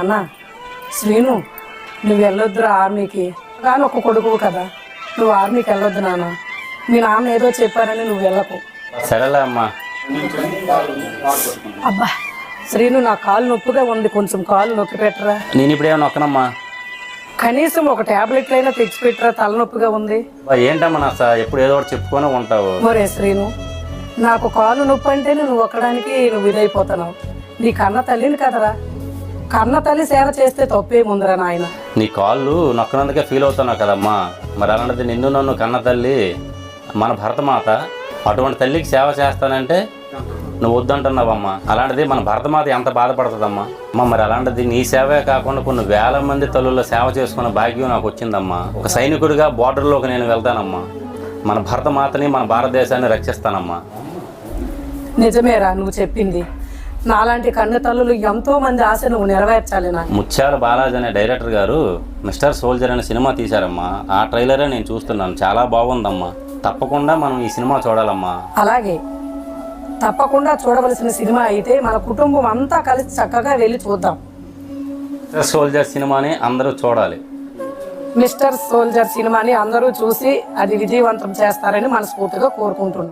నాన్న శ్రీను నువ్వు వెళ్ళొద్దురా ఆర్మీకి, కానీ ఒక కొడుకు కదా, నువ్వు ఆర్మీకి వెళ్ళొద్దు నాన్న. మీ నాన్న ఏదో చెప్పారని నువ్వు వెళ్ళకు. సరేలే అమ్మా. అబ్బా శ్రీను, నా కాలు నొప్పిగా ఉంది, కొంచెం కాలు నొక్కి పెట్టరా. నేను ఇప్పుడేమో నొక్కనమ్మా. కనీసం ఒక టాబ్లెట్ అయినా తెచ్చి పెట్టరా, తలనొప్పిగా ఉంది. ఏంటమ్మా నా ఎప్పుడు ఏదో ఒకటి చెప్పుకొని ఉంటావు. మరే శ్రీను, నాకు కాలు నొప్పి అంటేనే నువ్వు ఒక్కడానికి నువ్వు ఇదైపోతున్నావు. నీ కన్న తల్లిని కదరా, కన్న తల్లి సేవ చేస్తే తప్పేముందిరా నాయన. నీ కాళ్ళు నొక్కనందుకే ఫీల్ అవుతున్నావు కదమ్మా. మరి అలాంటిది నిన్ను నన్ను కన్న తల్లి మన భరతమాత, అటువంటి తల్లికి సేవ చేస్తానంటే నువ్వు వద్దంటున్నావమ్మా. అలాంటిది మన భరతమాత ఎంత బాధపడుతుందమ్మా. మరి అలాంటిది నీ సేవే కాకుండా కొన్ని వేల మంది తల్లుల సేవ చేసుకున్న భాగ్యం నాకు వచ్చిందమ్మా. ఒక సైనికుడిగా బోర్డర్లోకి నేను వెళ్తానమ్మా. మన భరతమాతని మన భారతదేశాన్ని రక్షిస్తానమ్మా. నిజమేరా నువ్వు చెప్పింది. నాలాంటి కన్ను తల్లులు ఎంతో మంది ఆశ నువ్వు నెరవేర్చాలి. నాకు ముత్యాల బాలాజీ అనే డైరెక్టర్ గారు మిస్టర్ సోల్జర్ అనే సినిమా తీశారమ్మా. ఆ ట్రైలరే నేను చూస్తున్నాను, చాలా బాగుందమ్మా. తప్పకుండా మనం ఈ సినిమా చూడాలమ్మా. అలాగే తప్పకుండా చూడవలసిన సినిమా అయితే మన కుటుంబం అంతా కలిసి చక్కగా వెళ్ళి చూద్దాం. మిస్టర్ సోల్జర్ సినిమాని అందరూ చూడాలి. మిస్టర్ సోల్జర్ సినిమాని అందరూ చూసి అది విజయవంతం చేస్తారని మనస్ఫూర్తిగా కోరుకుంటున్నాం.